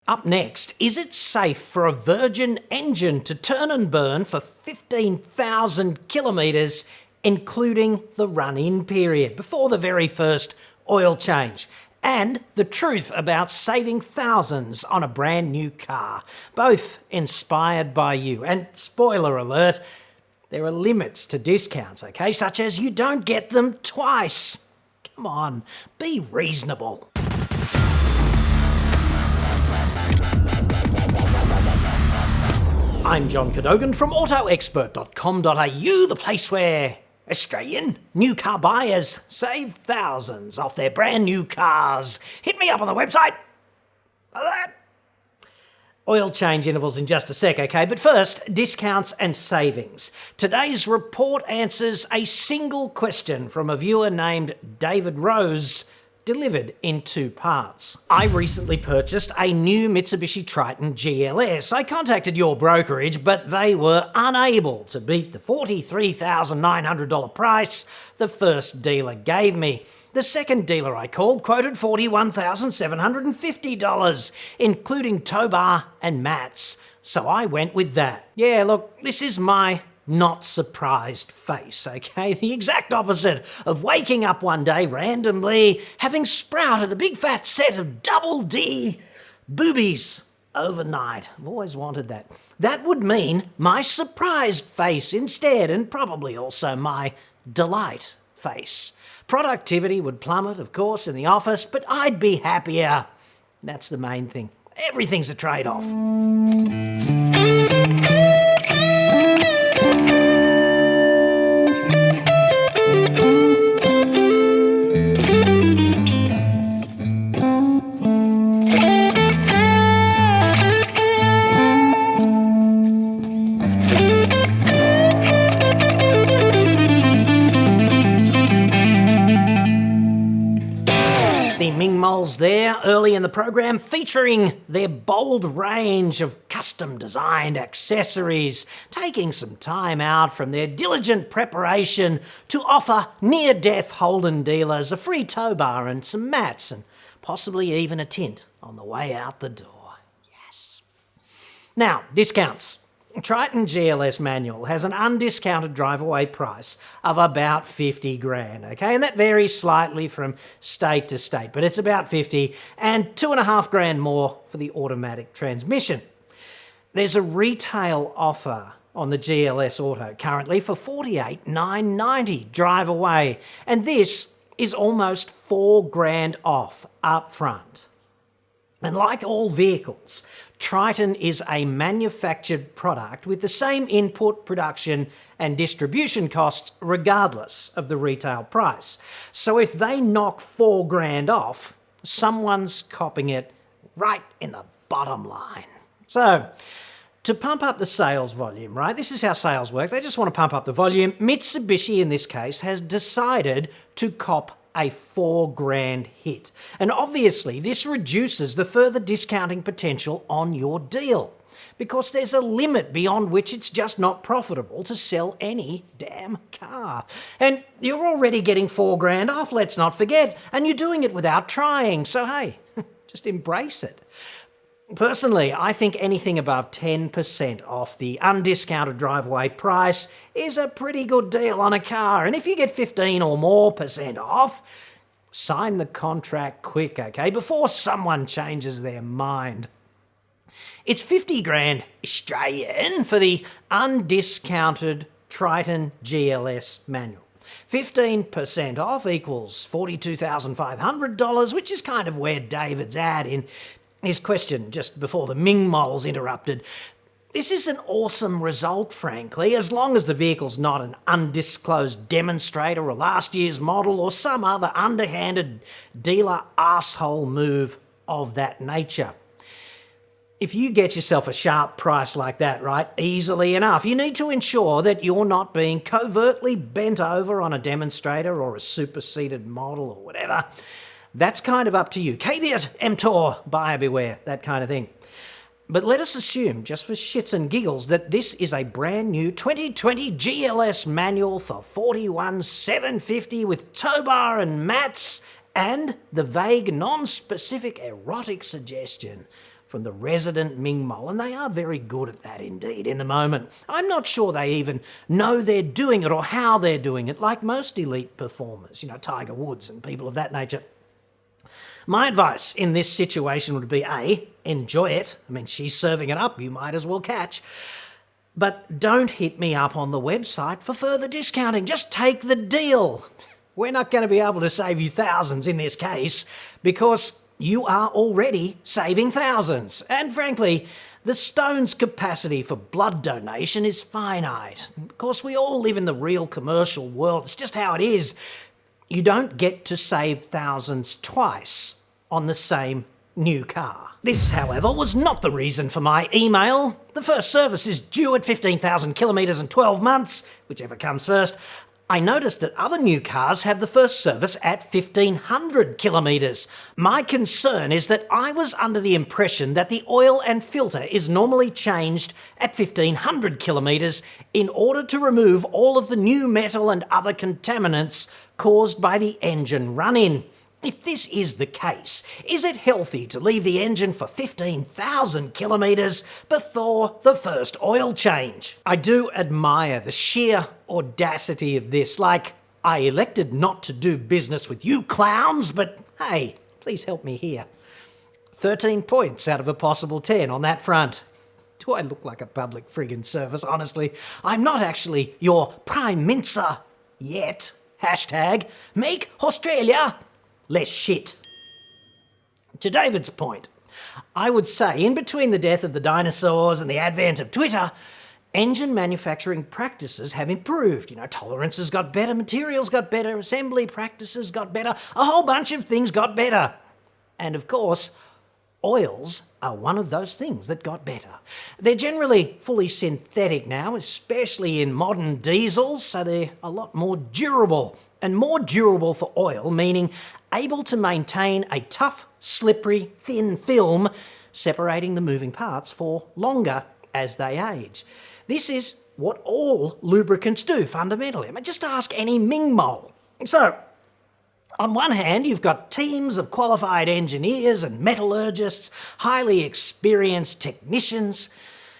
Up next, is it safe for a Virgin engine to turn and burn for 15,000 kilometres, including the run-in period, before the very first oil change? And the truth about saving thousands on a brand new car, both inspired by you. And spoiler alert, there are limits to discounts, okay? Such as you don't get them twice. Come on, be reasonable. I'm John Cadogan from AutoExpert.com.au, the place where Australian new car buyers save thousands off their brand new cars. Hit me up on the website. Like that. Oil change intervals in just a sec, okay? But first, discounts and savings. Today's report answers a single question from a viewer named David Rose, delivered in two parts. I recently purchased a new Mitsubishi Triton GLS. I contacted your brokerage, but they were unable to beat the $43,900 price the first dealer gave me. The second dealer I called quoted $41,750, including tow bar and mats. So I went with that. Yeah, look, this is my not surprised face, okay? The exact opposite of waking up one day randomly, having sprouted a big fat set of double D boobies overnight. I've always wanted that. That would mean my surprised face instead, and probably also my delight face. Productivity would plummet, of course, in the office, but I'd be happier. That's the main thing. Everything's a trade-off. There early in the program, featuring their bold range of custom designed accessories, taking some time out from their diligent preparation to offer near-death Holden dealers a free tow bar and some mats, and possibly even a tint on the way out the door. Yes. Now, discounts. Triton GLS manual has an undiscounted drive-away price of about 50 grand, okay? And that varies slightly from state to state, but it's about 50, and 2.5 grand more for the automatic transmission. There's a retail offer on the GLS Auto currently for $48,990 drive-away, and this is almost 4 grand off up front. And like all vehicles, Triton is a manufactured product with the same input, production and distribution costs regardless of the retail price. So if they knock 4 grand off, someone's copping it right in the bottom line. So, to pump up the sales volume, right? This is how sales work. They just want to pump up the volume. Mitsubishi, in this case, has decided to cop a 4 grand hit. And obviously this reduces the further discounting potential on your deal, because there's a limit beyond which it's just not profitable to sell any damn car. And you're already getting 4 grand off, let's not forget, and you're doing it without trying, so hey, just embrace it. Personally, I think anything above 10% off the undiscounted drive-away price is a pretty good deal on a car. And if you get 15 or more % off, sign the contract quick, okay, before someone changes their mind. It's 50 grand Australian for the undiscounted Triton GLS manual. 15% off equals $42,500, which is kind of where David's at in his question just before the Ming moles interrupted. This is an awesome result, frankly, as long as the vehicle's not an undisclosed demonstrator or last year's model or some other underhanded dealer arsehole move of that nature. If you get yourself a sharp price like that, right, easily enough, you need to ensure that you're not being covertly bent over on a demonstrator or a superseded model or whatever. That's kind of up to you. Caveat emptor, buyer beware, that kind of thing. But let us assume, just for shits and giggles, that this is a brand new 2020 GLS manual for $41,750 with tow bar and mats and the vague, non-specific erotic suggestion from the resident Ming Mole, and they are very good at that indeed in the moment. I'm not sure they even know they're doing it or how they're doing it, like most elite performers, Tiger Woods and people of that nature. My advice in this situation would be A, enjoy it. I mean, she's serving it up, you might as well catch. But don't hit me up on the website for further discounting. Just take the deal. We're not going to be able to save you thousands in this case because you are already saving thousands. And frankly, the stone's capacity for blood donation is finite. Of course, we all live in the real commercial world. It's just how it is. You don't get to save thousands twice on the same new car. This, however, was not the reason for my email. The first service is due at 15,000 kilometres in 12 months, whichever comes first. I noticed that other new cars have the first service at 1,500 kilometres. My concern is that I was under the impression that the oil and filter is normally changed at 1,500 kilometres in order to remove all of the new metal and other contaminants caused by the engine run-in. If this is the case, is it healthy to leave the engine for 15,000 kilometres before the first oil change? I do admire the sheer audacity of this. Like, I elected not to do business with you clowns, but hey, please help me here. 13 points out of a possible 10 on that front. Do I look like a public friggin' service, honestly? I'm not actually your Prime Minister yet. Hashtag make Australia less shit. To David's point, I would say in between the death of the dinosaurs and the advent of Twitter, engine manufacturing practices have improved. Tolerances got better, materials got better, assembly practices got better, a whole bunch of things got better. And of course, oils are one of those things that got better. They're generally fully synthetic now, especially in modern diesels, so they're a lot more durable. And more durable for oil, meaning able to maintain a tough, slippery, thin film, separating the moving parts for longer as they age. This is what all lubricants do, fundamentally. I mean, just ask any Ming Mole. So, on one hand, you've got teams of qualified engineers and metallurgists, highly experienced technicians.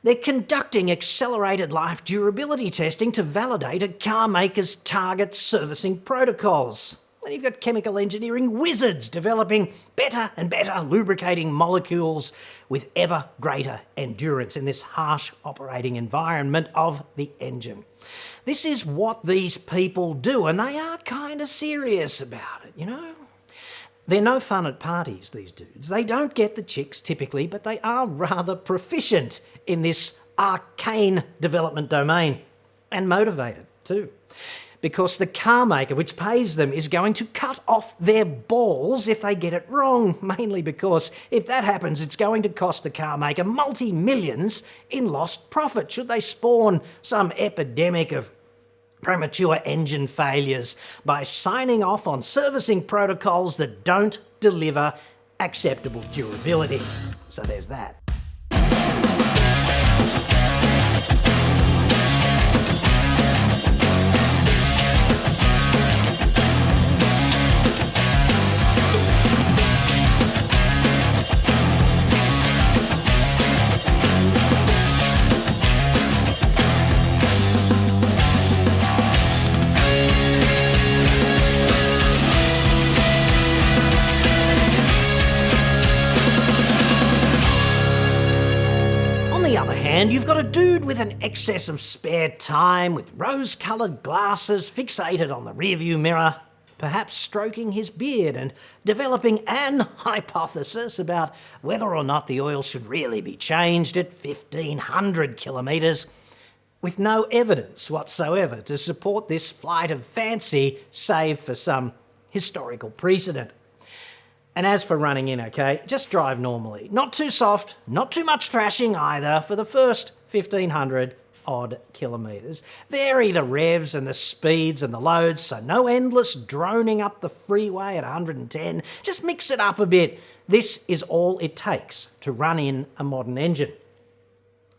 They're conducting accelerated life durability testing to validate a car maker's target servicing protocols. Then you've got chemical engineering wizards developing better and better lubricating molecules with ever greater endurance in this harsh operating environment of the engine. This is what these people do, and they are kind of serious about it, They're no fun at parties, these dudes. They don't get the chicks typically, but they are rather proficient in this arcane development domain, and motivated too. Because the car maker which pays them is going to cut off their balls if they get it wrong, mainly because if that happens, it's going to cost the car maker multi-millions in lost profit should they spawn some epidemic of premature engine failures by signing off on servicing protocols that don't deliver acceptable durability. So there's that. And you've got a dude with an excess of spare time, with rose-coloured glasses fixated on the rearview mirror, perhaps stroking his beard and developing an hypothesis about whether or not the oil should really be changed at 1,500 kilometres, with no evidence whatsoever to support this flight of fancy, save for some historical precedent. And as for running in, okay, just drive normally. Not too soft, not too much thrashing either for the first 1,500 odd kilometres. Vary the revs and the speeds and the loads, so no endless droning up the freeway at 110. Just mix it up a bit. This is all it takes to run in a modern engine.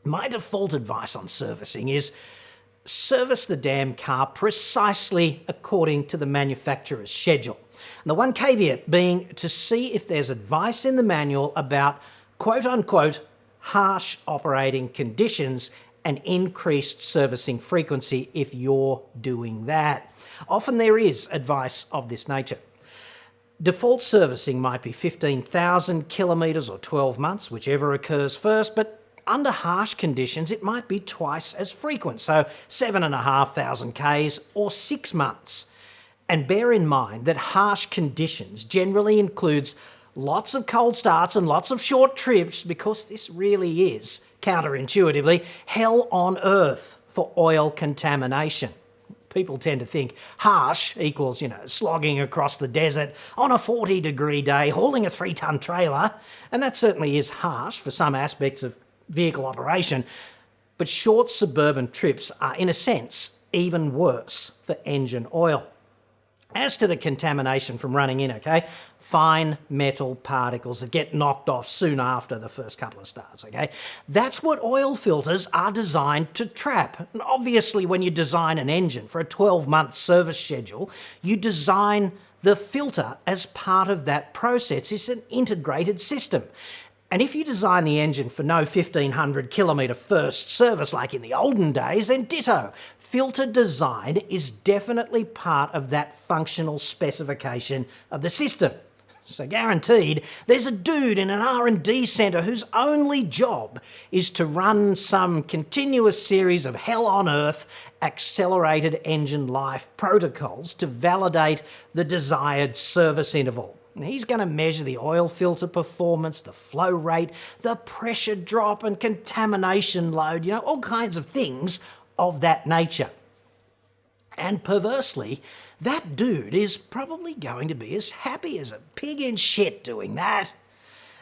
My default advice on servicing is service the damn car precisely according to the manufacturer's schedule. And the one caveat being to see if there's advice in the manual about quote-unquote harsh operating conditions and increased servicing frequency if you're doing that. Often there is advice of this nature. Default servicing might be 15,000 kilometres or 12 months, whichever occurs first, but under harsh conditions it might be twice as frequent, so 7,500 Ks or 6 months. And bear in mind that harsh conditions generally includes lots of cold starts and lots of short trips, because this really is, counterintuitively, hell on earth for oil contamination. People tend to think harsh equals, slogging across the desert on a 40-degree day, hauling a 3-ton trailer, and that certainly is harsh for some aspects of vehicle operation, but short suburban trips are, in a sense, even worse for engine oil. As to the contamination from running in, okay, fine metal particles that get knocked off soon after the first couple of starts, okay? That's what oil filters are designed to trap. And obviously, when you design an engine for a 12-month service schedule, you design the filter as part of that process. It's an integrated system. And if you design the engine for no 1,500 kilometre first service like in the olden days, then ditto. Filter design is definitely part of that functional specification of the system. So guaranteed, there's a dude in an R&D centre whose only job is to run some continuous series of hell-on-earth accelerated engine life protocols to validate the desired service interval. And he's going to measure the oil filter performance, the flow rate, the pressure drop and contamination load, all kinds of things of that nature. And perversely, that dude is probably going to be as happy as a pig in shit doing that.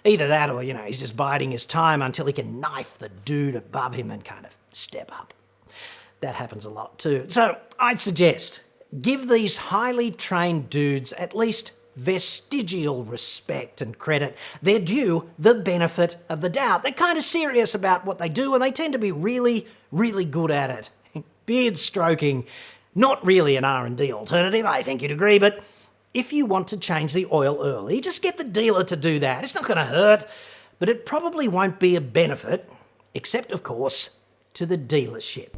Either that or, he's just biding his time until he can knife the dude above him and kind of step up. That happens a lot too. So I'd suggest give these highly trained dudes at least vestigial respect and credit. They're due the benefit of the doubt. They're kind of serious about what they do, and they tend to be really, really good at it. Beard stroking, not really an R&D alternative, I think you'd agree, but if you want to change the oil early, just get the dealer to do that. It's not going to hurt, but it probably won't be a benefit, except, of course, to the dealership.